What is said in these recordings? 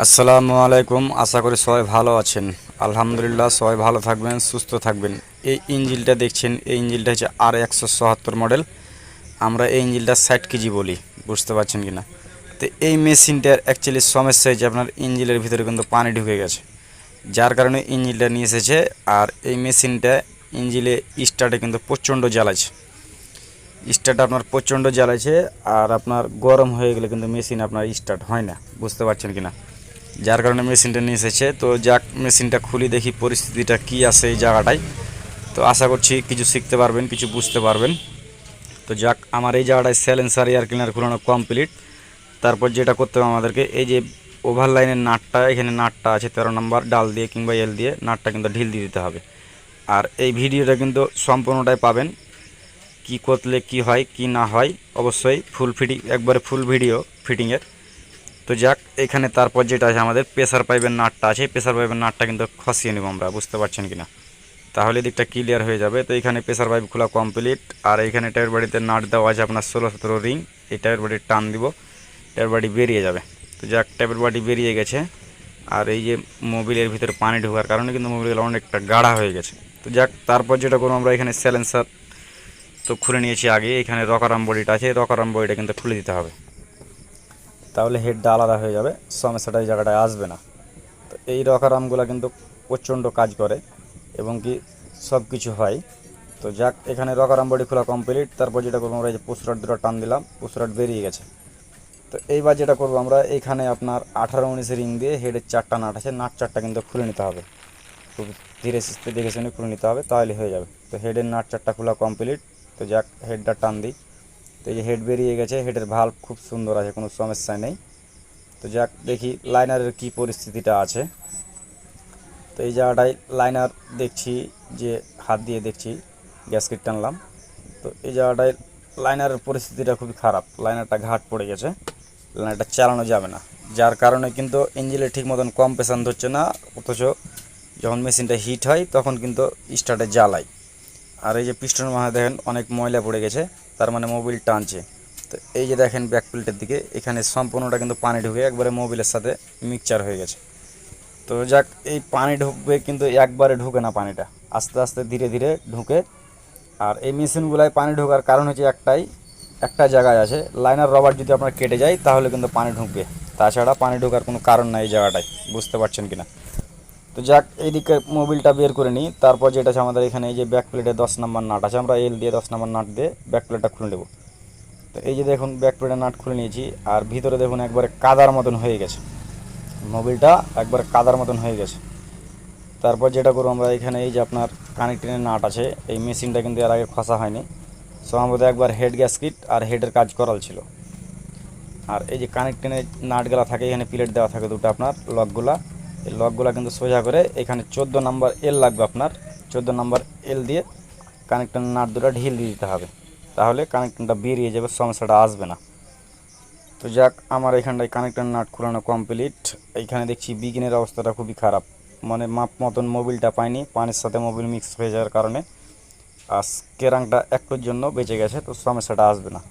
আসসালামু আলাইকুম। আশা করি সবাই ভালো আছেন। আলহামদুলিল্লাহ সবাই ভালো থাকবেন, সুস্থ থাকবেন। এই ইঞ্জিলটা দেখছেন, এই ইঞ্জিলটা হচ্ছে R177 মডেল। আমরা এই ইঞ্জিলটা 60 কেজি বলি, বুঝতে পারছেন কি না? তো এই মেশিনটার অ্যাকচুয়ালি সমস্যা হয়েছে আপনার ইঞ্জিলের ভিতরে কিন্তু পানি ঢুকে গেছে, যার কারণে ইঞ্জিলটা নিয়ে এসেছে। আর এই মেশিনটা ইঞ্জিলে স্টার্টে কিন্তু প্রচণ্ড জ্বালাচ্ছে, স্টার্ট আপনার প্রচণ্ড জ্বালাচ্ছে। আর আপনার গরম হয়ে গেলে কিন্তু মেশিন আপনার স্টার্ট হয় না, বুঝতে পারছেন কি না? যার কারণে মেশিনটা নিয়ে এসেছে। তো যাক, মেশিনটা খুলি দেখি পরিস্থিতিটা কি আছে এই জায়গাটায়। তো আশা করছি কিছু শিখতে পারবেন, কিছু বুঝতে পারবেন। তো যাক, আমার এই জায়গাটায় স্যালেন্সার এয়ার ক্লিনার খুলানো কমপ্লিট। তারপর যেটা করতে হবে আমাদেরকে, এই যে ওভার লাইনের নাটটা, এখানে নাটটা আছে 13 নম্বর, ডাল দিয়ে কিংবা এল দিয়ে নাটটা কিন্তু ঢিল দিয়ে দিতে হবে। আর এই ভিডিওটা কিন্তু সম্পূর্ণটাই পাবেন, কি করলে কি হয় কি না হয়, অবশ্যই ফুল ফিটিং, একবারে ফুল ভিডিও ফিটিংয়ের। তো যাক, এখানে তারপর যেটা আছে আমাদের প্রেসার পাইপের নাটটা আছে, প্রেসার পাইপের নাটটা কিন্তু খসিয়ে নেব আমরা, বুঝতে পারছেন কিনা? তাহলে দিকটা ক্লিয়ার হয়ে যাবে। তো এখানে প্রেসার পাইপ খোলা কমপ্লিট। আর এখানে টায়ার বাড়িতে নাট দেওয়া আছে আপনার 16-17 রিং। এই টায়ার বাড়ি টান দিব, টায়ার বাড়ি বেরিয়ে যাবে। তো যাক, টায়ার বাড়ি বেরিয়ে গেছে। আর এই যে মোবিলের ভিতরে পানি ঢোকার কারণে কিন্তু মোবিলগুলো অনেকটা গাঢ়া হয়ে গেছে। তো যাক, তারপর যেটা করবো আমরা, এখানে স্যালেন্সার তো খুলে নিয়েছি আগে। এখানে রকারাম বডিটা আছে, রকারাম বডিটা কিন্তু খুলে দিতে হবে, তাহলে হেডটা আলাদা হয়ে যাবে, সমস্যাটা এই জায়গাটায় আসবে না। তো এই রকারামগুলো কিন্তু প্রচণ্ড কাজ করে এবং কি সব কিছু হয়। তো যাক, এখানে রকারাম বডি খোলা কমপ্লিট। তারপর যেটা করবো আমরা, এই যে পুশরাট দুটো টান দিলাম, পুশরাট বেরিয়ে গেছে। তো এইবার যেটা করবো আমরা, এখানে আপনার 18-19 রিং দিয়ে হেডের 4টা নাট আছে, নাট 4টা কিন্তু খুলে নিতে হবে, খুব ধীরে সুস্থে দেখে শুনে খুলে নিতে হবে, তাহলে হয়ে যাবে। তো হেডের নাট 4টা খোলা কমপ্লিট। তো যাক, হেডটা টান দিই। তো এই যে হেড বেরিয়ে গেছে, হেডের ভাল্ব খুব সুন্দর আছে, কোনো সমস্যা নেই। তো যাক, দেখি লাইনারের কি পরিস্থিতিটা আছে। তো এই জায়গাটায় লাইনার দেখছি, যে হাত দিয়ে দেখছি, গ্যাসকেট টানলাম। তো এই জায়গাটায় লাইনারের পরিস্থিতিটা খুবই খারাপ, লাইনারটা ঘাট পড়ে গেছে, লাইনারটা চালানো যাবে না। যার কারণে কিন্তু ইঞ্জিনে ঠিক মতন কম্প্রেশন ধরছে না, অথচ যখন মেশিনটা হিট হয় তখন কিন্তু স্টার্টে জ্বালায়। আর এই যে পিস্টনের মাথায় দেখেন অনেক ময়লা পড়ে গেছে, তার মানে মোবিল টানছে। তো এই যে দেখেন ব্যাক প্লেটের দিকে, এখানে সম্পূর্ণটা কিন্তু পানি ঢুকে একবারে মোবিলের সাথে মিক্সচার হয়ে গেছে। তো যাক, এই পানি ঢুকবে কিন্তু একবারে ঢুকে না, পানিটা আস্তে আস্তে ধীরে ধীরে ঢুকে। আর এই মেশিনগুলায় পানি ঢোকার কারণ হচ্ছে একটাই, একটা জায়গায় আছে, লাইনার রবার যদি আপনার কেটে যায় তাহলে কিন্তু পানি ঢুকবে, তাছাড়া পানি ঢোকার কোনো কারণ নাই এই জায়গাটায়, বুঝতে পারছেন কিনা? তো যাক, এইদিকে মোবিলটা বের করে নিই। তারপর যেটা আছে আমাদের, এখানে এই যে ব্যাক প্লেটে 10 নম্বর নাট আছে, আমরা এল দিয়ে 10 নম্বর নাট দিয়ে ব্যাক প্লেটটা খুলে নেব। তো এই যে দেখুন, ব্যাক প্লেটের নাট খুলে নিয়েছি। আর ভিতরে দেখুন একবারে কাদার মতন হয়ে গেছে, মোবিলটা একবারে কাদার মতন হয়ে গেছে। তারপর যেটা করবো আমরা, এখানে এই যে আপনার কানেক্টিংয়ের নাট আছে, এই মেশিনটা কিন্তু এর আগে খসা হয়নি, সম্ভবত একবার হেড গ্যাসকিট আর হেডের কাজ করাল ছিল। আর এই যে কানেক্টিংয়ের নাটগুলা থাকে, এখানে প্লেট দেওয়া থাকে দুটো আপনার লকগুলা, এই লকগুলা কিন্তু সোজা করে এখানে 14 নম্বর এল লাগবে আপনার, 14 নম্বর এল দিয়ে কানেক্টিং নাট দুটো ঢিল দিয়ে দিতে হবে, তাহলে কানেক্টিংটা বেরিয়ে যাবে, সমস্যাটা আসবে না। তো যাক, আমার এখানটায় কানেক্টর নাট খোলানো কমপ্লিট। এইখানে দেখছি বিগিনের অবস্থাটা খুবই খারাপ, মানে মাপ মতন মোবিলটা পাইনি, পানির সাথে মোবিল মিক্স হয়ে যাওয়ার কারণে। আর কেরাংটা একটুর জন্য বেঁচে গেছে, তো সমস্যাটা আসবে না।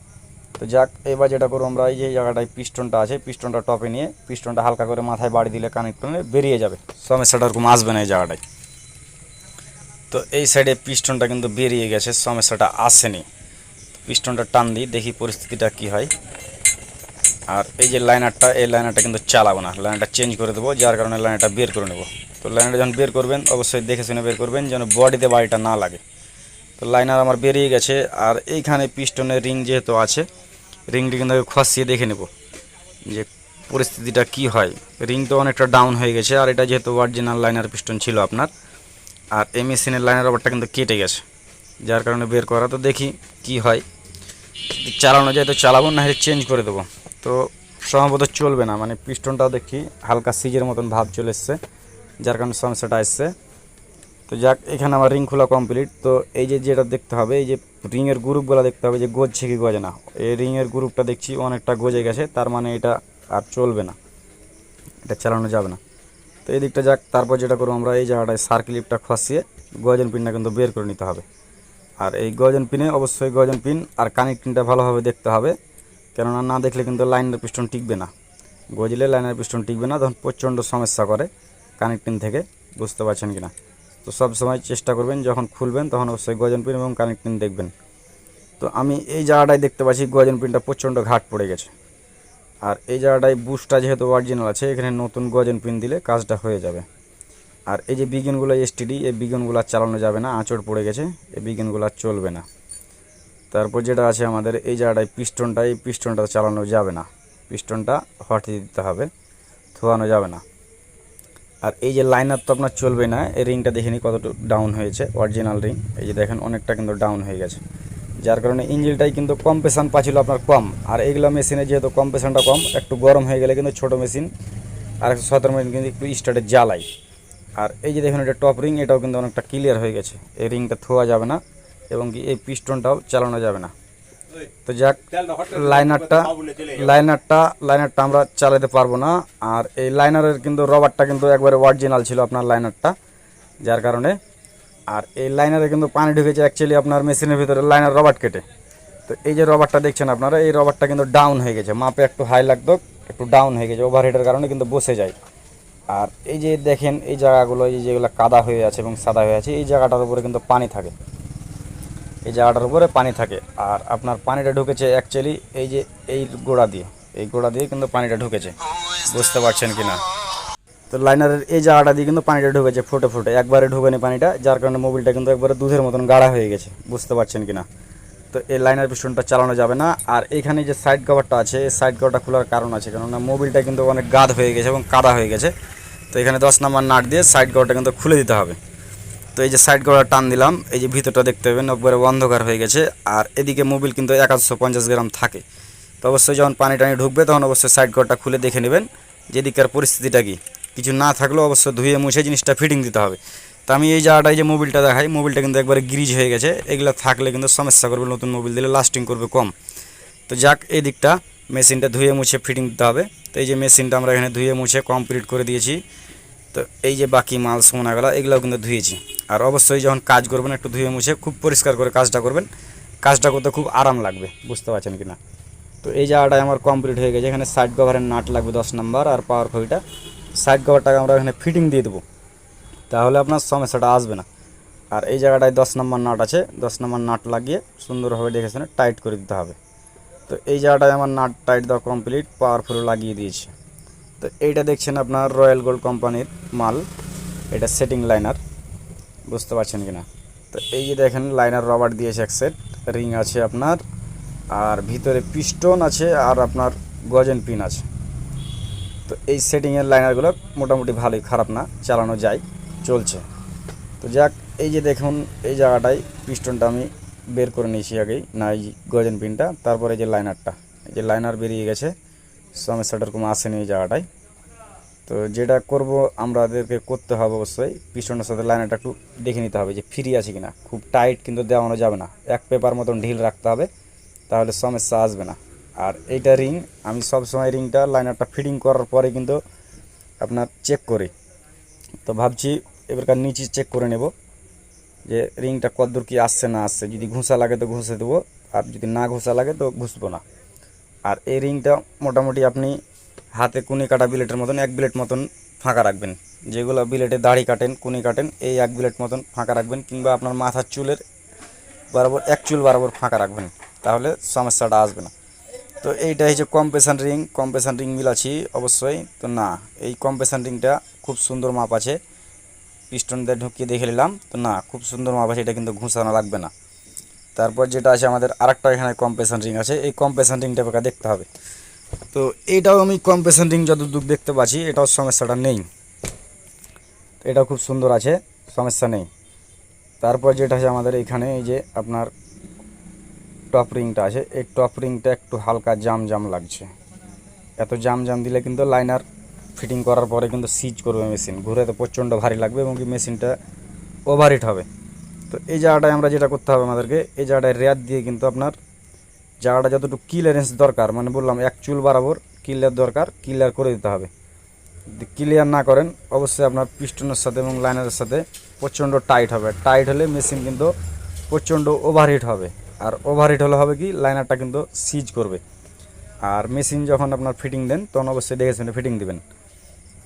তো যাক, এবার যেটা করবো আমরা, এই যে জায়গাটায় পিস্টনটা আছে, পিস্টনটা টপে নিয়ে পিস্টনটা হালকা করে মাথায় বাড়ি দিলে কানেক্টরে বেরিয়ে যাবে, সমস্যাটা ওরকম আসবে না এই জায়গাটায়। তো এই সাইডে পিস্টনটা কিন্তু বেরিয়ে গেছে, সমস্যাটা আসেনি। পিস্টনটা টান দিই, দেখি পরিস্থিতিটা কি হয়। আর এই যে লাইনারটা, এই লাইনারটা কিন্তু চালাবো না, লাইনারটা চেঞ্জ করে দেবো, যার কারণে লাইনারটা বের করে নেব। তো লাইনারটা যখন বের করবেন অবশ্যই দেখে শুনে বের করবেন, যেন বডিতে বাড়িটা না লাগে। তো লাইনার আমার বেরিয়ে গেছে। আর এইখানে পিস্টনের রিং যেহেতু আছে, রিংটি কিন্তু খসিয়ে দেখে নেব যে পরিস্থিতিটা কি হয়। রিং তো অনেকটা ডাউন হয়ে গেছে, আর এটা যেহেতু অরিজিনাল লাইনার পিস্টন ছিল আপনার, আর এই মেশিনের লাইনার রবারটা কিন্তু কেটে গেছে, যার কারণে বের করা। তো দেখি কি হয়, চালানো যায় তো চালাবো, না হলে চেঞ্জ করে দেবো। তো সম্ভবত চলবে না, মানে পিস্টনটাও দেখি হালকা সিজের মতন ভাব চলে এসছে, যার কারণে সমস্যাটা আসছে। তো যাক, এখানে আমার রিং খোলা কমপ্লিট। তো এই যে যেটা দেখতে হবে, এই যে রিংয়ের গ্রুপগুলো দেখতে হবে যে গজছে কি গজে না। এই রিংয়ের গ্রুপটা দেখছি অনেকটা গজে গেছে, তার মানে এটা আর চলবে না, এটা চালানো যাবে না। তো এই দিকটা যাক, তারপর যেটা করবো আমরা, এই জায়গাটায় সার্কিলিপটা খসিয়ে গজন পিনটা কিন্তু বের করে নিতে হবে। আর এই গজন পিনে অবশ্যই গজন পিন আর কানেক্টিংটা ভালোভাবে দেখতে হবে, কেননা না দেখলে কিন্তু লাইনের পিস্টন টিকবে না। গজলে লাইনার পিস্টন টিকবে না, তখন প্রচণ্ড সমস্যা করে কানেক্টিং থেকে, বুঝতে পারছেন কি না। তো সব সময় চেষ্টা করবেন যখন খুলবেন তখন অবশ্যই গজন পিন এবং কানেক্টিং দেখবেন। তো আমি এই জায়গাটায় দেখতে পাচ্ছি গজন পিনটা প্রচণ্ড ঘাট পড়ে গেছে, আর এই জায়গাটায় বুশটা যেহেতু অরিজিনাল আছে, এখানে নতুন গজন পিন দিলে কাজটা হয়ে যাবে। আর এই যে বিগিনগুলো এসটিডি, এই বিগিনগুলো চালানো যাবে না, আঁচড় পড়ে গেছে, এই বিগিনগুলো চলবে না। তারপর যেটা আছে আমাদের এই জায়গাটায় পিস্টনটা, এই পিস্টনটা চালানো যাবে না, পিস্টনটা হট দিতে হবে, ধোয়ানো যাবে না। আর এই যে লাইনার তো আপনার চলবে না, এই রিংটা দেখে নিই কতটুকু ডাউন হয়েছে, অরিজিনাল রিং এই যে দেখেন অনেকটা কিন্তু ডাউন হয়ে গেছে, যার কারণে ইঞ্জিনটাই কিন্তু কম্প্রেশন পাচ্ছিল আপনার কম। আর এইগুলো মেশিনে যেহেতু কম্প্রেশনটা কম, একটু গরম হয়ে গেলে কিন্তু ছোটো মেশিন আর 117 মেশিন কিন্তু একটু স্টার্টে জ্বালাই। আর এই যে দেখুন এটা টপ রিং, এটাও কিন্তু অনেকটা ক্লিয়ার হয়ে গেছে, এই রিংটা থোয়া যাবে না এবং কি এই পিস্টনটাও চালানো যাবে না। তো যাক, লাইনারটা আমরা চালাতে পারবো না। আর এই লাইনারের কিন্তু রবারটা কিন্তু একবারে অরিজিনাল ছিল আপনার লাইনারটা, যার কারণে। আর এই লাইনারে কিন্তু পানি ঢুকেছে অ্যাকচুয়ালি আপনার মেশিনের ভিতরে লাইনার রবার কেটে। তো এই যে রবারটা দেখছেন আপনারা, এই রবারটা কিন্তু ডাউন হয়ে গেছে, মাপে একটু হাই লাগতো, একটু ডাউন হয়ে গেছে, ওভারহেডের কারণে কিন্তু বসে যায়। আর এই যে দেখেন এই জায়গাগুলো, এই যেগুলো কাদা হয়ে আছে এবং সাদা হয়ে আছে, এই জায়গাটার উপরে কিন্তু পানি থাকে, এই জায়গাটার উপরে পানি থাকে। আর আপনার পানিটা ঢুকেছে অ্যাকচুয়ালি এই যে এই গোড়া দিয়ে, এই গোড়া দিয়ে কিন্তু পানিটা ঢুকেছে, বুঝতে পারছেন কি না। তো লাইনারের এই জায়গাটা দিয়ে কিন্তু পানিটা ঢুকেছে ফুটে ফুটে, একবারে ঢুকেনি পানিটা, যার কারণে মোবিলটা কিন্তু একবারে দুধের মতন গাঢ়া হয়ে গেছে, বুঝতে পারছেন কি না। তো এই লাইনার পিস্টনটা চালানো যাবে না। আর এখানে যে সাইড কভারটা আছে, এই সাইড কভারটা খোলার কারণ আছে, কেননা মোবিলটা কিন্তু অনেক গাদ হয়ে গেছে এবং কাদা হয়ে গেছে। তো এখানে 10 নম্বর নাট দিয়ে সাইড কভারটা কিন্তু খুলে দিতে হবে। তো এই যে সাইড কভার টান দিলাম, এই যে ভিতরটা দেখতে পাবেন একবারে অন্ধকার হয়ে গেছে। আর এদিকে মোবিল কিন্তু 150 গ্রাম থাকে। তো অবশ্যই যখন পানি টানি ঢুকবে তখন অবশ্যই সাইড কভারটা খুলে দেখে নেবেন যেদিককার পরিস্থিতিটা কি, কিছু না থাকলেও অবশ্যই ধুয়ে মুছে জিনিসটা ফিটিং দিতে হবে। তো আমি এই জায়গাটায় যে মোবিলটা দেখাই, মোবিলটা কিন্তু একবারে গ্রিজ হয়ে গেছে, এগুলো থাকলে কিন্তু সমস্যা করবে, নতুন মোবিল দিলে লাস্টিং করবে কম। তো যাক, এই দিকটা মেশিনটা ধুয়ে মুছে ফিটিং দিতে হবে। তো এই যে মেশিনটা আমরা এখানে ধুয়ে মুছে কমপ্লিট করে দিয়েছি। তো এই যে বাকি মাল সোনাগুলো এগুলোও কিন্তু ধুয়েছি। আর অবশ্যই যখন কাজ করবেন একটু ধুয়ে মুছে খুব পরিষ্কার করে কাজটা করবেন, কাজটা করতে খুব আরাম লাগবে, বুঝতে পারছেন কি না। তো এই জায়গাটায় আমার কমপ্লিট হয়ে গেছে, এখানে সাইড কভারের নাট লাগবে 10 নম্বর আর পাওয়ার খইটা, সাইড কভারটাকে আমরা এখানে ফিটিং দিয়ে দেবো, তাহলে আপনার সমস্যাটা আসবে না। আর এই জায়গাটায় 10 নম্বর নাট আছে, 10 নম্বর নাট লাগিয়ে সুন্দরভাবে দেখে শুনে টাইট করে দিতে হবে। তো এই জায়গাটায় আমার নাট টাইট দেওয়া কমপ্লিট, পাওয়ারফুল লাগিয়ে দিয়েছি। তো এইটা দেখছেন আপনার রয়্যাল গোল্ড কোম্পানির মাল, এটা সেটিং লাইনার, বুঝতে পারছেন কি না। তো এই যে দেখেন লাইনার রবার দিয়েছে এক সেট, রিং আছে আপনার, আর ভিতরে পিস্টন আছে আর আপনার গজন পিন আছে। তো এই সেটিংয়ের লাইনারগুলো মোটামুটি ভালোই, খারাপ না, চালানো যায়, চলছে। তো যাক, এই যে দেখুন এই জায়গাটায় পিস্টনটা আমি বের করে নিয়েছি আগেই, না এই গজন পিনটা, তারপরে এই যে লাইনারটা, এই যে লাইনার বেরিয়ে গেছে, সমস্যাটার কোনো আসেনি এই জায়গাটায়। তো যেটা করব আমাদেরকে করতে হবে অবশ্যই পিস্টনের সাথে লাইনারটা একটু দেখে নিতে হবে যে ফ্রি আছে কিনা, খুব টাইট কিন্তু দেওয়ানো যাবে না, এক পেপার মতন ঢিল রাখতে হবে, তাহলে সমস্যা আসবে না। আর এইটা রিং, আমি সবসময় রিংটা লাইনারটা ফিটিং করার পরে কিন্তু আপনার চেক করি। তো ভাবছি এবারকার নিচে চেক করে নেব যে রিংটা কতদূর কি আসছে না আসছে, যদি ঘুষা লাগে তো ঘুষে দেবো, আর যদি না ঘুষা লাগে তো ঘুষবো না। আর এই রিংটা মোটামুটি আপনি হাতে কুনি কাটা বিলেটের মতন 1 বিলেট মতন ফাঁকা রাখবেন, যেগুলো বিলেটে দাড়ি কাটেন কুনি কাটেন, এই 1 বিলেট মতন ফাঁকা রাখবেন, কিংবা আপনার মাথার চুলের বরাবর 1 চুল বরাবর ফাঁকা রাখবেন, তাহলে সমস্যাটা আসবে না। তো এইটা হচ্ছে কম্প্রেশন রিং মিলাচ্ছি অবশ্যই। তো না, এই কম্প্রেশন রিংটা খুব সুন্দর মাপ আছে, পিস্টন দিয়ে ঢুকিয়ে দেখে নিলাম, তো না খুব সুন্দর মাপ আছে, এটা কিন্তু ঘুষানো লাগবে না। তারপর যেটা আছে আমাদের আরেকটা এখানে কম্প্রেশন রিং আছে, এই কম্প্রেশন রিংটা দেখতে হবে। তো এইটাও আমি কম্প্রেশন রিং যতদূর দেখতে পাচ্ছি এটাও সমস্যাটা নেই, এটাও খুব সুন্দর আছে, সমস্যা নেই। তারপর যেটা আছে আমাদের এখানে এই যে আপনার টপ রিংটা আছে, এই টপ রিংটা একটু হালকা জাম লাগছে, এত জাম দিলে কিন্তু লাইনার ফিটিং করার পরে কিন্তু সিজ করবে মেশিন, ঘুরে তো প্রচণ্ড ভারী লাগবে এবং কি মেশিনটা ওভারহিট হবে। তো এই জায়গাটায় আমরা যেটা করতে হবে আমাদেরকে, এই জায়গাটায় রেয়ার দিয়ে কিন্তু আপনার জায়গাটা যতটুকু ক্লিয়ারেন্স দরকার, মানে বললাম 1 চুল বরাবর ক্লিয়ার দরকার, ক্লিয়ার করে দিতে হবে। যদি ক্লিয়ার না করেন অবশ্যই আপনার পিস্টনের সাথে এবং লাইনারের সাথে প্রচণ্ড টাইট হবে, টাইট হলে মেশিন কিন্তু প্রচণ্ড ওভারহিট হবে। আর ওভারহিট হলে হবে কি লাইনারটা কিন্তু সিজ করবে। আর মেশিন যখন আপনার ফিটিং দেন তখন অবশ্যই দেখে শুনে ফিটিং দিবেন।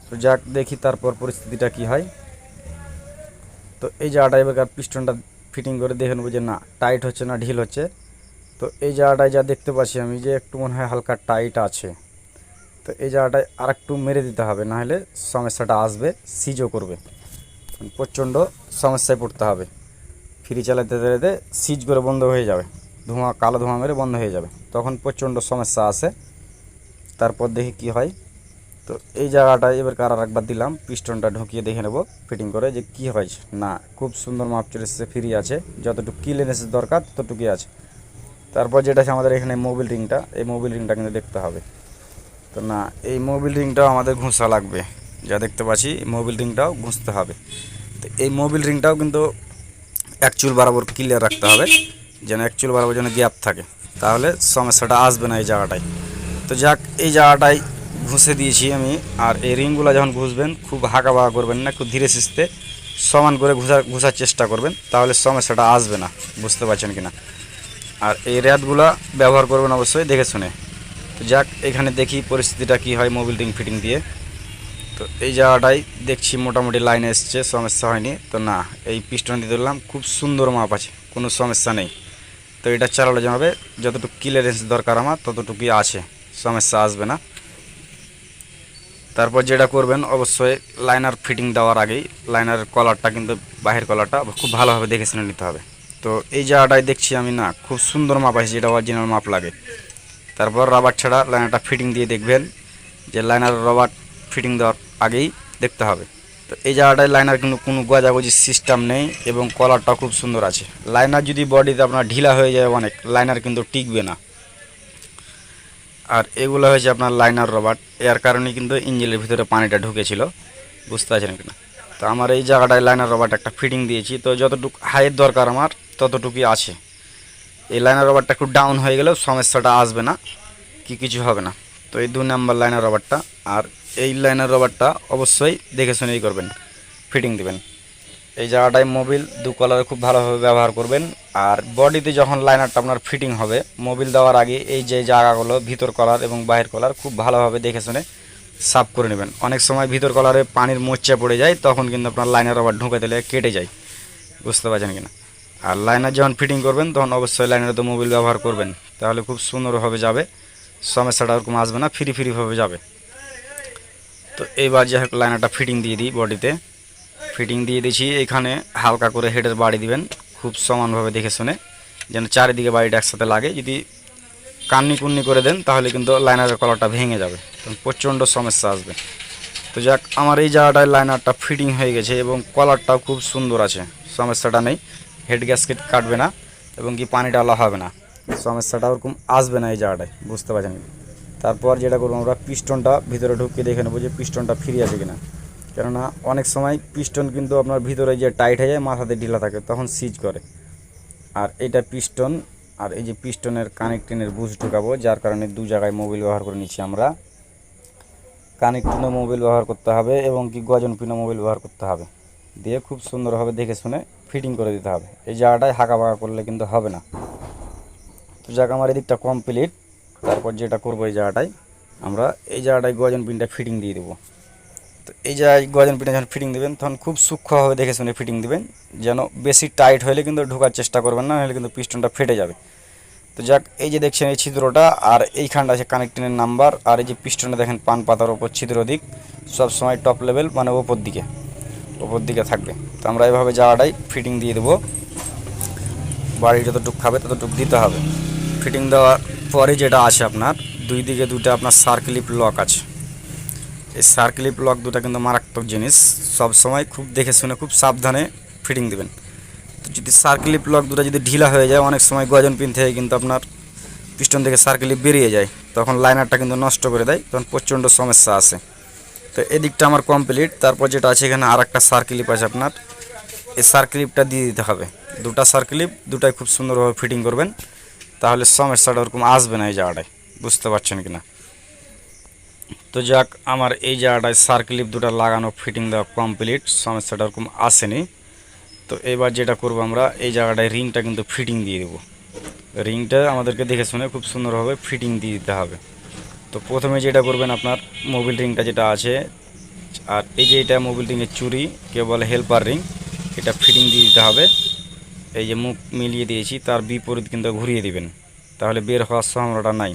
তো যাক দেখি তারপর পরিস্থিতিটা কি হয়। তো এই জায়গাটা এবার পিস্টনটা ফিটিং করে দেখে নেবো যে না টাইট হচ্ছে না ঢিল হচ্ছে। তো এই জায়গাটায় যা দেখতে পাচ্ছি আমি যে একটু মনে হয় হালকা টাইট আছে। তো এই জায়গাটায় আর একটু মেরে দিতে হবে, না হলে সমস্যাটা আসবে, সিজও করবে, প্রচণ্ড সমস্যায় পড়তে হবে। ফ্রি চালাতে চালাতে সিজ করে বন্ধ হয়ে যাবে, ধোঁয়া কালো ধোঁয়া মেরে বন্ধ হয়ে যাবে, তখন প্রচণ্ড সমস্যা আসে। তারপর দেখি কি হয়। তো এই জায়গাটায় এবার আর একবার দিলাম, পিস্টনটা ঢুকিয়ে দেখে নেব ফিটিং করে যে কি হয়েছে। না খুব সুন্দর মাপ চলে এসেছে, ফ্রি আছে, যতটুকু ক্লিয়ারেন্স দরকার ততটুকুই আছে। তারপর যেটা আছে আমাদের এখানে মোবিল রিংটা, এই মোবিল রিংটা কিন্তু দেখতে হবে। তো না এই মোবিল রিংটাও আমাদের ঘুষা লাগবে, যা দেখতে পাচ্ছি মোবিল রিংটাও ঘুষতে হবে। তো এই মোবিল রিংটাও কিন্তু অ্যাকচুয়াল বরাবর ক্লিয়ার রাখতে হবে, যেন অ্যাকচুয়াল বরাবর যেন গ্যাপ থাকে, তাহলে সমস্যাটা আসবে না এই জায়গাটায়। তো যাক এই জায়গাটায় ঘুষে দিয়েছি আমি। আর এই রিংগুলো যখন ঘুষবেন খুব হাঁকা বাঁকা করবেন না, খুব ধীরে সুস্থে সমান করে ঘুষার চেষ্টা করবেন, তাহলে সমস্যাটা আসবে না, বুঝতে পারছেন কি না। আর এই র্যাটগুলো ব্যবহার করবেন অবশ্যই দেখে শুনে। তো যাক এখানে দেখি পরিস্থিতিটা কি হয় মোবিল রিং ফিটিং দিয়ে। তো এই জায়গাটাই দেখছি মোটামুটি লাইনে এসছে, সমস্যা হয়নি। তো না এই পিস্টন দিয়ে ধরলাম, খুব সুন্দর মাপ আছে, কোনো সমস্যা নেই। তো এটা চালালে যাবে, যতটুকু ক্লিয়ারেন্স দরকার আমার ততটুকুই আছে, সমস্যা আসবে না। তারপর যেটা করবেন অবশ্যই লাইনার ফিটিং দেওয়ার আগেই লাইনারের কলারটা কিন্তু বাহির কলারটা খুব ভালোভাবে দেখে শুনে নিতে হবে। তো এই জায়গাটায় দেখছি আমি না খুব সুন্দর মাপ আছে, যেটা অরিজিনাল মাপ লাগে। তারপর রাবার ছাড়া লাইনারটা ফিটিং দিয়ে দেখবেন যে লাইনার রাবার ফিটিং দেওয়ার আগেই দেখতে হবে। তো এই জায়গাটায় লাইনার কিন্তু কোনো গজাগজি সিস্টেম নেই এবং কলারটা খুব সুন্দর আছে। লাইনার যদি বডিতে আপনার ঢিলা হয়ে যায় অনেক, লাইনার কিন্তু টিকবে না। আর এগুলো হয়েছে আপনার লাইনার রবার, এর কারণে কিন্তু ইঞ্জিনের ভিতরে পানিটা ঢুকেছিল, বুঝতে পারছেন কিনা। তো আমার এই জায়গাটায় লাইনার রবারটা একটা ফিটিং দিয়েছি, তো যতটুকু হাইয়ের দরকার আমার ততটুকুই আছে। এই লাইনার রবারটা একটু ডাউন হয়ে গেলেও সমস্যাটা আসবে না, কিছু হবে না। তো এই 2 নাম্বার লাইনার রবারটা, আর এই লাইনার রবারটা অবশ্যই দেখে শুনেই করবেন, ফিটিং দিবেন। এই জায়গাটায় মোবিল 2 কলারে খুব ভালোভাবে ব্যবহার করবেন। আর বডিতে যখন লাইনারটা আপনার ফিটিং হবে মোবিল দেওয়ার আগে এই যে জায়গাগুলো ভিতর কলার এবং বাহির কলার খুব ভালোভাবে দেখে শুনে সাফ করে নেবেন। অনেক সময় ভিতর কলারে পানির মোচা পড়ে যায়, তখন কিন্তু আপনার লাইনার রবার ঢুকে দিলে কেটে যায়, বুঝতে পারছেন কিনা। আর লাইনার যখন ফিটিং করবেন তখন অবশ্যই লাইনারে তো মোবিল ব্যবহার করবেন, তাহলে খুব সুন্দরভাবে যাবে, সমস্যাটা ওরকম আসবে না, ফ্রিভাবে যাবে। তো এইবার যাই হোক লাইনারটা ফিটিং দিয়ে দিই, বডিতে ফিটিং দিয়ে দিয়েছি। এখানে হালকা করে হেডের বাড়ি দিবেন, খুব সমানভাবে দেখে শুনে, যেন চারিদিকে বাড়িটা একসাথে লাগে। যদি কান্নি কুন্নি করে দেন তাহলে কিন্তু লাইনারের কলারটা ভেঙে যাবে, প্রচণ্ড সমস্যা আসবে। তো যাক আমার এই জায়গাটায় লাইনারটা ফিটিং হয়ে গেছে এবং কলারটাও খুব সুন্দর আছে, সমস্যাটা নেই, হেড গ্যাসকেট কাটবে না এবং কি পানিটা আলা হবে না, সমস্যাটা ওরকম আসবে না এই জায়গাটায়, বুঝতে পারছেন। তারপর যেটা করবো আমরা পিস্টনটা ভিতরে ঢুকিয়ে দেখে নেবো যে পিস্টনটা ফ্রি আছে কিনা। কেননা অনেক সময় পিস্টন কিন্তু আপনার ভিতরে যে টাইট হয়ে যায় মাথাতে ঢিলা থাকে তখন সিজ করে। আর এটা পিস্টন, আর এই যে পিস্টনের কানেক্টিনের বুশ ঢুকাবো, যার কারণে 2 জায়গায় মোবিল ব্যবহার করে নিচ্ছি আমরা। কানেক্টিনও মোবিল ব্যবহার করতে হবে এবং কি গজন পিনও মোবিল ব্যবহার করতে হবে, দিয়ে খুব সুন্দরভাবে দেখে শুনে ফিটিং করে দিতে হবে। এই জায়গাটায় হাঁকা বাঁকা করলে কিন্তু হবে না। তো যাক আমার এদিকটা কমপ্লিট। তারপর যেটা করবো এই জায়গাটায় আমরা এই জায়গাটায় গজন পিনটা ফিটিং দিয়ে দেবো। তো এই জায়গায় গজন পিনে যখন ফিটিং দেবেন তখন খুব সূক্ষ্মভাবে দেখে শুনে ফিটিং দিবেন, যেন বেশি টাইট হলে কিন্তু ঢোকার চেষ্টা করবেন না, নাহলে কিন্তু পিস্টনটা ফেটে যাবে। তো যাক এই যে দেখছেন এই ছিদ্রটা, আর এইখানটা আছে কানেক্টিনের নাম্বার, আর এই যে পিস্টনটা দেখেন পান পাতার ওপর ছিদ্র দিক, সবসময় টপ লেভেল মানে ওপর দিকে থাকবে। তো আমরা এভাবে জায়গাটাই ফিটিং দিয়ে দেবো, বাড়ি যতটুকু খাবে ততটুকু দিতে হবে। ফিটিং দেওয়ার পরে যেটা আছে আপনার 2 দিকে 2টা আপনার সার্কেলিপ লক আছে। এই সার্কেলিপ লক দুটো কিন্তু মারাত্মক জিনিস, সব সময় খুব দেখে শুনে খুব সাবধানে ফিটিং দিবেন। তো যদি সার্কেলিপ লক দুটো যদি ঢিলা হয়ে যায় অনেক সময় গজন পিন থেকে কিন্তু আপনার পিস্টন থেকে সার্কেলিপ বেরিয়ে যায়, তখন লাইনারটা কিন্তু নষ্ট করে দেয়, তখন প্রচণ্ড সমস্যা আসে। তো এদিকটা আমার কমপ্লিট। তারপর যেটা আছে এখানে আর একটা সার্কেলিপ আছে আপনার, এই সার্কেলিপটা দিয়ে দিতে হবে। 2টা সার্কেলিপ, দুটাই খুব সুন্দরভাবে ফিটিং করবেন, তাহলে সমস্যাটা ওরকম আসবে না এই জায়গাটায়, বুঝতে পারছেন কিনা। তো যাক আমার এই জায়গাটায় সার্কেলিপ 2টা লাগানো ফিটিং দেওয়া কমপ্লিট, সমস্যাটা ওরকম আসেনি। তো এবার যেটা করব আমরা এই জায়গাটায় রিংটা কিন্তু ফিটিং দিয়ে দেবো। রিংটা আমাদেরকে দেখে শুনে খুব সুন্দরভাবে ফিটিং দিয়ে দিতে হবে। তো প্রথমে যেটা করবেন, আপনার মোবিল রিংটা যেটা আছে, আর এই যে এটা মোবিল রিংয়ের চুরি, কেউ বলে হেল্পার রিং, এটা ফিটিং দিয়ে দিতে হবে। এই যে মুখ মিলিয়ে দিয়েছি, তার বিপরীত কিন্তু ঘুরিয়ে দিবেন, তাহলে বের হওয়ার সম্ভাবনাটা নাই।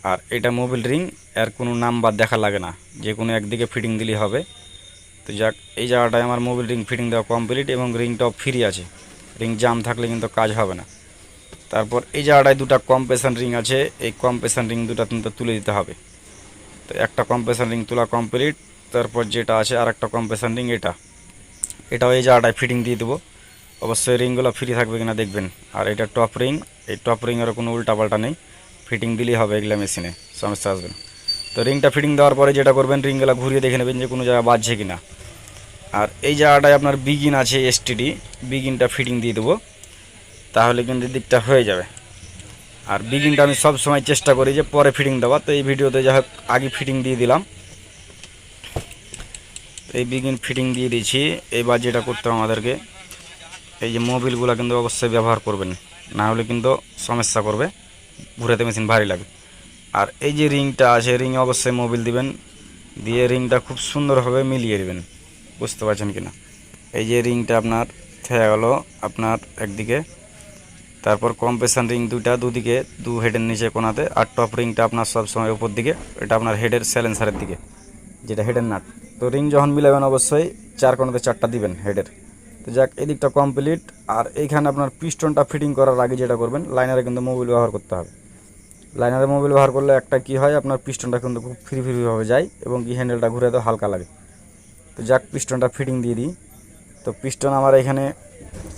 আর এটা মোবিল রিং, এর কোনো নাম্বার দেখা লাগে না, যে কোনো একদিকে ফিটিং দিলেই হবে। তো যাক, এই জায়গাটায় আমার মোবিল রিং ফিটিং দেওয়া কমপ্লিট এবং রিংটাও ফ্রি আছে, রিং জাম থাকলে কিন্তু কাজ হবে না। তারপর এই জায়গাটায় দুটো কম্প্রেশন রিং আছে, এই কম্প্রেশন রিং দুটো কিন্তু তুলে দিতে হবে। তো একটা কম্প্রেশন রিং তোলা কমপ্লিট। তারপর যেটা আছে আর একটা কম্প্রেশন রিং, এটাও এই জায়গাটায় ফিটিং দিয়ে দেবো। অবশ্যই রিংগুলো ফ্রি থাকবে কিনা দেখবেন। আর এটা টপ রিং, এই টপ রিংয়েরও কোনো উল্টাপাল্টা নেই, ফিটিং দিলেই হবে, এগুলো মেশিনে সমস্যা আসবে না। তো রিংটা ফিটিং দেওয়ার পরে যেটা করবেন, রিংগুলো ঘুরিয়ে দেখে নেবেন যে কোনো জায়গায় বাজছে কিনা। আর এই জায়গাটায় আপনার বিগিন আছে এসটিডি, বিগিনটা ফিটিং দিয়ে দেবো, তাহলে কিন্তু দিকটা হয়ে যাবে। আর বিগিনটা আমি সব সময় চেষ্টা করি যে পরে ফিটিং দেওয়া, তো এই ভিডিওতে যা হোক আগে ফিটিং দিয়ে দিলাম। এই বিগিন ফিটিং দিয়ে দিয়েছি। এবার যেটা করতে হবে আমাদেরকে, এই যে মোবিলগুলো কিন্তু অবশ্যই ব্যবহার করবেন, না হলে কিন্তু সমস্যা করবে, ঘুরাতে মেশিন ভারী লাগে। আর এই যে রিংটা আছে, রিংয়ে অবশ্যই মোবিল দিবেন, দিয়ে রিংটা খুব সুন্দরভাবে মিলিয়ে দেবেন, বুঝতে পারছেন কিনা। এই যে রিংটা আপনার থেকে গেল আপনার একদিকে, তারপর কম্প্রেশন রিং দুদিকে, দু হেডের নিচে কোনাতে, আর টপ রিংটা আপনার সবসময় উপর দিকে, এটা আপনার হেডের স্যালেন্সারের দিকে, যেটা হেডের নাট। তো রিং যখন মিলাবেন অবশ্যই চার কোনাতে চারটা দিবেন হেডের। তো যাক, এই দিকটা কমপ্লিট। আর এইখানে আপনার পিস্টনটা ফিটিং করার আগে যেটা করবেন, লাইনারে কিন্তু মোবিল ব্যবহার করতে হবে। লাইনারে মোবিল ব্যবহার করলে একটা কি হয়, আপনার পিস্টনটা কিন্তু খুব ফ্রিভাবে যায় এবং কি হ্যান্ডেলটা ঘুরে তো হালকা লাগে। তো যাক, পিস্টনটা ফিটিং দিয়ে দিই। তো পিস্টন আমার এখানে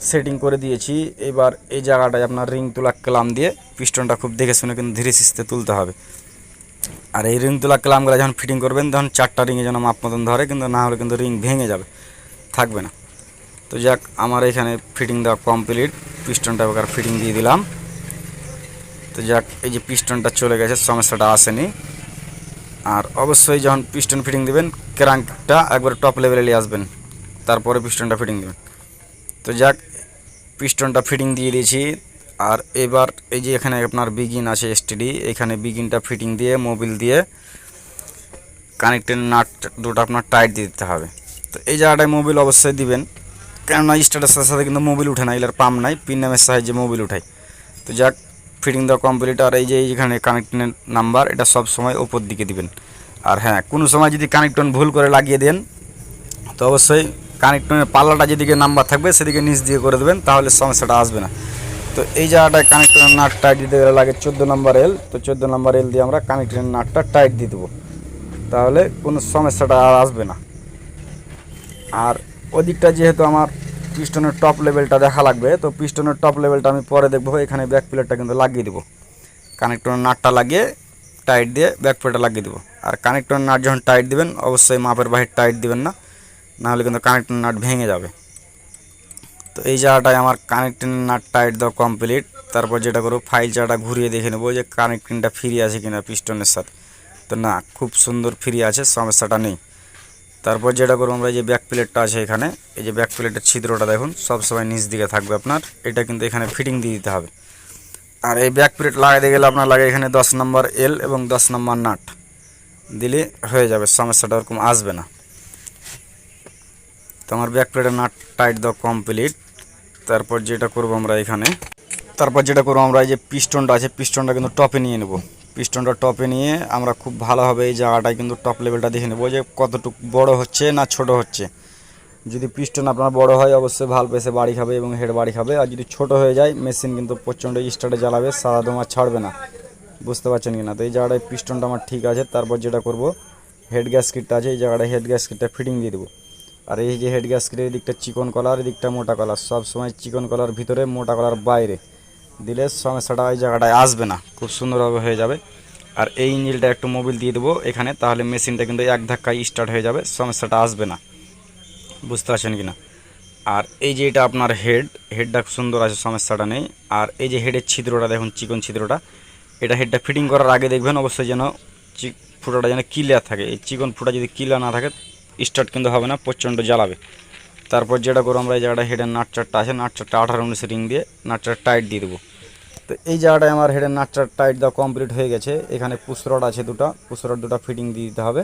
সেটিং করে দিয়েছি। এবার এই জায়গাটায় আপনার রিং তোলা ক্লাম দিয়ে পিস্টনটা খুব দেখে শুনে কিন্তু ধীরে সুস্থে তুলতে হবে। আর এই রিং তোলা ক্লামগুলো যখন ফিটিং করবেন, তখন চারটা রিংয়ে যেন মাপ মতন ধরে, কিন্তু না হলে কিন্তু রিং ভেঙে যাবে, থাকবে না। তো যাক, আমার এখানে ফিটিং দেওয়া কমপ্লিট, পিস্টনটা এবার ফিটিং দিয়ে দিলাম। তো যাক, এই যে পিস্টনটা চলে গেছে, সমস্যাটা আসেনি। আর অবশ্যই যখন পিস্টন ফিটিং দেবেন, ক্র্যাঙ্কটা একবার টপ লেভেলে নিয়ে আসবেন, তারপরে পিস্টনটা ফিটিং দেবেন। তো যাক, পিস্টনটা ফিটিং দিয়ে দিয়েছি। আর এবার এই যে এখানে আপনার বিগিন আছে এসটিডি, এখানে বিগিনটা ফিটিং দিয়ে মোবিল দিয়ে কানেক্টের নাট দুটো আপনার টাইট দিয়ে দিতে হবে। তো এই জায়গাটায় মোবিল অবশ্যই দিবেন, কেননা স্টার্টের সাথে সাথে কিন্তু মোবিল উঠে না, এগুলোর পাম্প নাই, পিন নামের সাহায্যে মোবিল উঠাই। তো যাক, ফিটিং দেওয়া কমপ্লিট। আর এই যে এইখানে কানেক্টনের নাম্বার, এটা সব সময় ওপর দিকে দিবেন। আর হ্যাঁ, কোনো সময় যদি কানেক্টন ভুল করে লাগিয়ে দেন, তো অবশ্যই কানেক্টনের পাল্লাটা যেদিকে নাম্বার থাকবে সেদিকে নিচ দিয়ে করে দেবেন, তাহলে সমস্যাটা আসবে না। তো এই জায়গাটায় কানেক্টরের নাট টাইট দিতে গেলে লাগে 14 নম্বর এল। তো 14 নম্বর এল দিয়ে আমরা কানেক্টরের নাটটা টাইট দিয়ে দেবো, তাহলে কোনো সমস্যাটা আর আসবে না। আর ওদিকটা যেহেতু আমার পিস্টনের টপ লেভেলটা দেখা লাগবে, তো পিস্টনের টপ লেভেলটা আমি পরে দেখবো। এখানে ব্যাক প্লেটটা কিন্তু লাগিয়ে দেবো, কানেক্টরের নাটটা লাগিয়ে টাইট দিয়ে ব্যাক প্লেটটা লাগিয়ে দেবো। আর কানেক্টরের নাট যখন টাইট দিবেন, অবশ্যই মাপের বাহির টাইট দিবেন না, নাহলে কিন্তু কানেক্টরের নাট ভেঙে যাবে। তো এই জায়গাটায় আমার কানেক্টিংয়ের নাট টাইট দেওয়া কমপ্লিট। তারপর যেটা করবো, ফাইল চাটা ঘুরিয়ে দেখে নেবো যে কানেক্টিংটা ফ্রি আছে কিনা পিস্টনের সাথে। তো না, খুব সুন্দর ফ্রি আছে, সমস্যাটা নেই। তারপর যেটা করবো, আমরা যে ব্যাক প্লেটটা আছে এখানে, এই যে ব্যাক প্লেটের ছিদ্রটা দেখুন সবসময় নিচ দিকে থাকবে আপনার, এটা কিন্তু এখানে ফিটিং দিয়ে দিতে হবে। আর এই ব্যাক প্লেট লাগাতে গেলে আপনার লাগে এখানে 10 নম্বর এল এবং 10 নম্বর নাট দিলে হয়ে যাবে, সমস্যাটা ওরকম আসবে না। তো আমার ব্যাক প্লেটের নাট টাইট দেওয়া কমপ্লিট। তারপর যেটা করবো আমরা এখানে, এই যে পিস্টনটা আছে, পিস্টনটা কিন্তু টপে নিয়ে নেব। পিস্টনটা টপে নিয়ে আমরা খুব ভালোভাবে এই জায়গাটায় কিন্তু টপ লেভেলটা দেখে নেবো যে কতটুকু বড় হচ্ছে না ছোট হচ্ছে। যদি পিস্টন আপনার বড় হয়, অবশ্যই ভাল পেসে বাড়ি খাবে এবং হেড বাড়ি খাবে। আর যদি ছোট হয়ে যায়, মেশিন কিন্তু প্রচণ্ড স্টার্টে জ্বালাবে, সাদা ধোঁয়া ছাড়বে না, বুঝতে পারছেন কিনা। তো এই জায়গাটায় পিস্টনটা আমার ঠিক আছে। তারপর যেটা করব, হেড গ্যাসকিটটা আছে, এই জায়গাটায় হেড গ্যাসকিটটা ফিটিং দিয়ে দেবো। আর এই যে হেড গ্যাসকিটের এই দিকটা চিকন কলার, এই দিকটা মোটা কলার, সব সময় চিকন কলার ভিতরে, মোটা কলার বাইরে দিলে সমস্যাটা এই জায়গাটায় আসবে না, খুব সুন্দরভাবে হয়ে যাবে। আর এই ইঞ্জিনটা একটু মোবিল দিয়ে দেবো এখানে, তাহলে মেশিনটা কিন্তু এক ধাক্কায় স্টার্ট হয়ে যাবে, সমস্যাটা আসবে না, বুঝতে পারছেন কি না। আর এই যে এটা আপনার হেডটা সুন্দর আছে, সমস্যাটা নেই। আর এই যে হেডের ছিদ্রটা দেখুন, চিকন ছিদ্রটা, এটা হেডটা ফিটিং করার আগে দেখবেন অবশ্যই যেন ফুটাটা যেন ক্লিয়ার থাকে। এই চিকন ফুটা যদি ক্লিয়ার না থাকে, স্টার্ট কিন্তু হবে না, প্রচণ্ড জ্বালাবে। তারপর যেটা করবো, আমরা এই জায়গাটা হেডের নাট চারটা আছে, নাট চারটা 18-19 রিং দিয়ে নাট চারটা টাইট দিয়ে দেবো। তো এই জায়গাটায় আমার হেডের নাটটা টাইট দেওয়া কমপ্লিট হয়ে গেছে। এখানে পুশ রড আছে দুটো, পুশ রড দুটো ফিটিং দিয়ে দিতে হবে।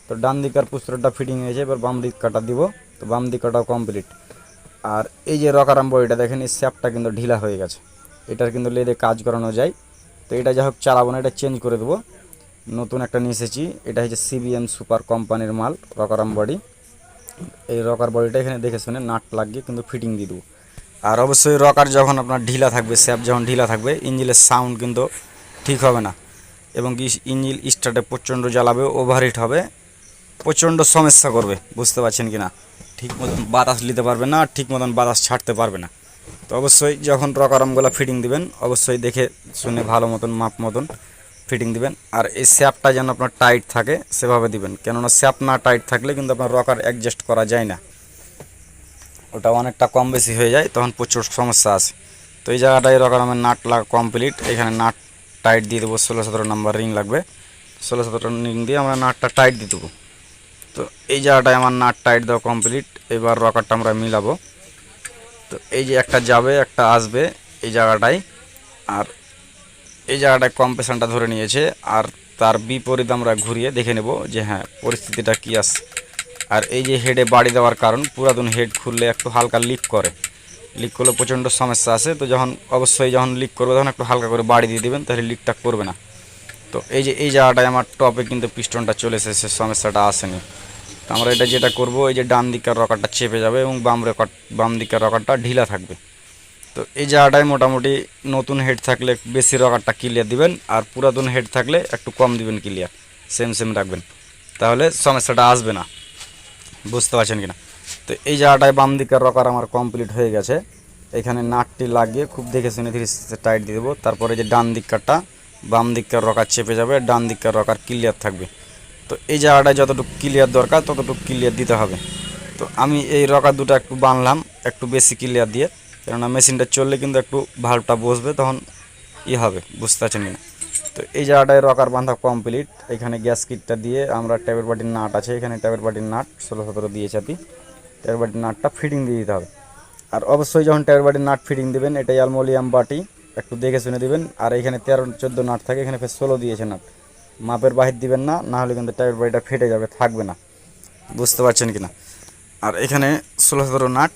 তো ডান দিকার পুশ রডটা ফিটিং হয়েছে, এবার বাম দিক কাটা দিব। তো বাম দিক কাটাও কমপ্লিট। আর এই যে রকার আর্ম বডিটা দেখেন, এই শ্যাপটা কিন্তু ঢিলা হয়ে গেছে, এটার কিন্তু লেদে কাজ করানো যায়। তো এটা যা হোক চালাবো না, এটা চেঞ্জ করে দেবো। নতুন একটা নিয়ে এসেছি, এটা হচ্ছে সিবিএম সুপার কোম্পানির মাল, রকার আর্ম বডি। এই রকার বডিটা এখানে দেখে শুনে নাট লাগিয়ে কিন্তু ফিটিং দিয়ে দেবো। আর অবশ্যই রকার যখন আপনার ঢিলা থাকবে, শ্যাপ যখন ঢিলা থাকবে, ইঞ্জিনের সাউন্ড কিন্তু ঠিক হবে না, এবং কি ইঞ্জিন স্টার্টে প্রচণ্ড জ্বালাবে, ওভারহিট হবে, প্রচণ্ড সমস্যা করবে। বুঝতে পারছেন কি না? ঠিক মতন বাতাস নিতে পারবে না, ঠিক মতন বাতাস ছাড়তে পারবে না। তো অবশ্যই যখন রকার আর্মগুলো ফিটিং দিবেন, অবশ্যই দেখে শুনে ভালো মতন মাপ মতন ফিটিং দিবেন। আর এই শ্যাপটা যেন আপনার টাইট থাকে সেভাবে দিবেন, কেননা শ্যাপ না টাইট থাকলে কিন্তু আপনার রকার অ্যাডজাস্ট করা যায় না, ওটা অনেকটা কম বেশি হয়ে যায়, তখন প্রচুর সমস্যা আছে। তো এই জায়গাটায় রকার আর্মের নাট লাগা কমপ্লিট। এখানে নাট টাইট দিয়ে দেবো, 16-17 নাম্বার রিং লাগবে, 16-17 রিং দিয়ে আমরা নাটটা টাইট দিয়ে দেবো। তো এই জায়গাটায় আমার নাট টাইট দেওয়া কমপ্লিট। এবার রকারটা আমরা মিলাবো। তো এই যে একটা যাবে একটা আসবে এই জায়গাটায়, আর এই জায়গাটায় কম্প্রেশনটা ধরে নিয়েছে, আর তার বিপরীত আমরা ঘুরিয়ে দেখে নেব যে হ্যাঁ পরিস্থিতিটা কী আসছে। আর এই যে হেডে বাড়ি দেওয়ার কারণ, পুরাতন হেড খুললে একটু হালকা লিক করে, লিক করলে প্রচণ্ড সমস্যা আছে। তো যখন অবশ্যই যখন লিক করবে তখন একটু হালকা করে বাড়ি দিয়ে দেবেন, তাহলে লিকটা করবে না। তো এই যে এই জায়গাটায় আমার টপে কিন্তু পিস্টনটা চলে এসেছে, সমস্যাটা আসেনি। তো আমরা এটা যেটা করব, এই যে ডান দিকের রকারটা চেপে যাবে এবং বাম দিকের রকারটা ঢিলা থাকবে। তো এই জায়গাটায় মোটামুটি নতুন হেড থাকলে বেশি রকারটা ক্লিয়ার দিবেন, আর পুরাতন হেড থাকলে একটু কম দিবেন ক্লিয়ার, সেম সেম রাখবেন, তাহলে সমস্যাটা আসবে না। বুঝতে পারছেন কিনা? তো এই জায়গাটায় বাম দিকের রকার আমার কমপ্লিট হয়ে গেছে। এখানে নাটটি লাগিয়ে খুব দেখে শুনে ধীরে টাইট দিয়ে দেবো। তারপরে যে ডান দিকটা বাম দিককার রকার চেপে যাবে, ডান দিককার রকার ক্লিয়ার থাকবে। তো এই জায়গাটায় যতটুকু ক্লিয়ার দরকার ততটুকু ক্লিয়ার দিতে হবে। তো আমি এই রকার দুটো একটু বানলাম একটু বেশি ক্লিয়ার দিয়ে, কেননা মেশিনটা চললে কিন্তু একটু ভালটা বসবে, তখন হবে। বুঝতে পারছেন কিনা? তো এই জায়গাটায় রকার বাঁধা কমপ্লিট। এখানে গ্যাস কিটটা দিয়ে আমরা ট্যাপের বাটির নাট আছে, এখানে ট্যাপের বাটির নাট 16-17 দিয়ে চাপি, ট্যাপের বাটির নাটটা ফিটিং দিয়ে দিতে হবে। আর অবশ্যই যখন ট্যাপের বাটির নাট ফিটিং দেবেন, এটাই অ্যালুমিনিয়াম বাটি, একটু দেখে শুনে দিবেন। আর এখানে 13-14 নাট থাকে, এখানে ফের 16 দিয়েছে নাট, মাপের বাহির দিবেন না, নাহলে কিন্তু ট্যাপের বাটিটা ফেটে যাবে, থাকবে না। বুঝতে পারছেন কিনা? আর এখানে 16-17 নাট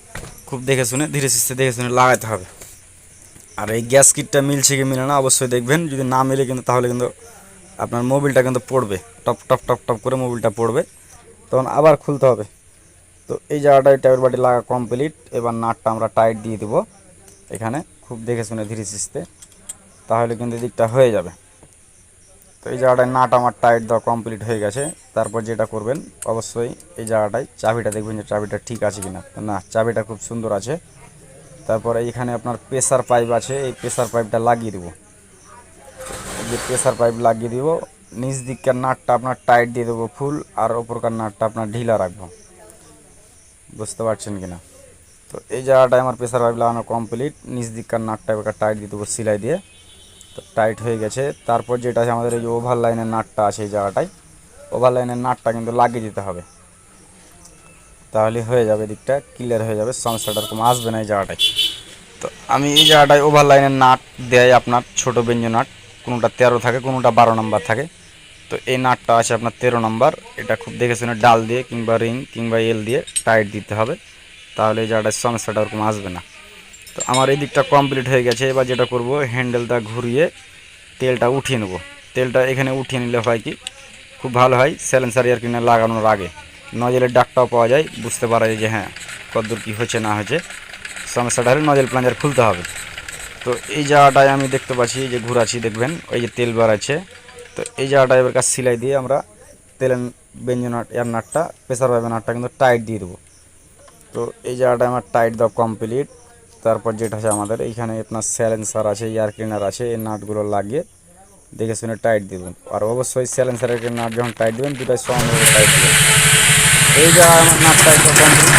খুব দেখে শুনে ধীরে সুস্থে দেখে শুনে লাগাতে হবে। আর এই গ্যাস কিটটা মিলছে কি মিলে না অবশ্যই দেখবেন, যদি না মিলে কিন্তু তাহলে কিন্তু আপনার মোবিলটা কিন্তু পড়বে, টপ টপ টপ টপ করে মোবিলটা পড়বে, তখন আবার খুলতে হবে। তো এই জায়গাটায় ট্যাপের বাটি লাগা কমপ্লিট। এবার নাটটা আমরা টাইট দিয়ে দেবো এখানে, খুব দেখে শুনে ধীরে সুস্থে, তাহলে কিন্তু দিকটা হয়ে যাবে। তো এই জায়গাটায় নাট আমার টাইট দেওয়া কমপ্লিট হয়ে গেছে। তারপর যেটা করবেন, অবশ্যই এই জায়গাটায় চাবিটা দেখবেন যে চাবিটা ঠিক আছে কিনা। না, চাবিটা খুব সুন্দর আছে। তারপরে এইখানে আপনার প্রেসার পাইপ আছে, এই প্রেসার পাইপটা লাগিয়ে দেবো। এই যে প্রেসার পাইপ লাগিয়ে দিব, নিচ দিককার নাটটা আপনার টাইট দিয়ে দেবো ফুল, আর ওপরকার নাটটা আপনার ঢিলা রাখবো। বুঝতে পারছেন কিনা? তো এই জায়গাটায় আমার প্রেসার পাইপ লাগানো কমপ্লিট। নিচ দিককার নাটটা এবার টাইট দিয়ে দেবো সেলাই দিয়ে। তো টাইট হয়ে গেছে। তারপর যেটা আছে আমাদের এই যে ওভার লাইনের নাটটা আছে, এই জায়গাটায় ওভার লাইনের নাটটা কিন্তু লাগিয়ে দিতে হবে, তাহলে হয়ে যাবে, দিকটা ক্লিয়ার হয়ে যাবে, সমস্যাটা এরকম আসবে না এই জায়গাটায়। তো আমি এই জায়গাটায় ওভার লাইনের নাট দেয় আপনার ছোটো বেঞ্জো নাট, কোনোটা 13 থাকে, কোনোটা 12 নম্বর থাকে। তো এই নাটটা আছে আপনার 13 নম্বর। এটা খুব দেখে শুনে ডাল দিয়ে কিংবা রিং কিংবা এল দিয়ে টাইট দিতে হবে, তাহলে এই জায়গাটায় সমস্যাটা ওরকম আসবে না। তো আমার এই দিকটা কমপ্লিট হয়ে গেছে। এবার যেটা করব, হ্যান্ডেলটা ঘুরিয়ে তেলটা উঠিয়ে নেব। তেলটা এখানে উঠিয়ে নিলে হয় কি খুব ভালো হয়, স্যালেন্সার এয়ার ক্লিনার লাগানোর আগে নজেলের ডাকটাও পাওয়া যায়, বুঝতে পারা যায় যে হ্যাঁ কতদূর কী হচ্ছে না হয়েছে। সমস্যাটা হলে নজেল প্লাঞ্জার খুলতে হবে। তো এই জায়গাটায় আমি দেখতে পাচ্ছি যে ঘুরাচ্ছি, দেখবেন ওই যে তেল বার আছে। তো এই জায়গাটায় এবার কাজ সেলাই দিয়ে আমরা তেলের বেঞ্জো নাট এয়ার নাটটা প্রেসার পাইপের নাটটা কিন্তু টাইট দিয়ে দেবো। তো এই জায়গাটায় আমার টাইট দেওয়া কমপ্লিট। তারপর যেটা আছে আমাদের এইখানে আপনার স্যালেন্সার আছে, এয়ার ক্লিনার আছে, এই নাটগুলো লাগিয়ে দেখে শুনে টাইট দেবেন। আর অবশ্যই স্যালেন্সারের নাট যখন টাইট দেবেন দুটাই সমানভাবে টাইট দেবেন। এই জায়গায় আমার নাটটা একটু কমপ্লিট।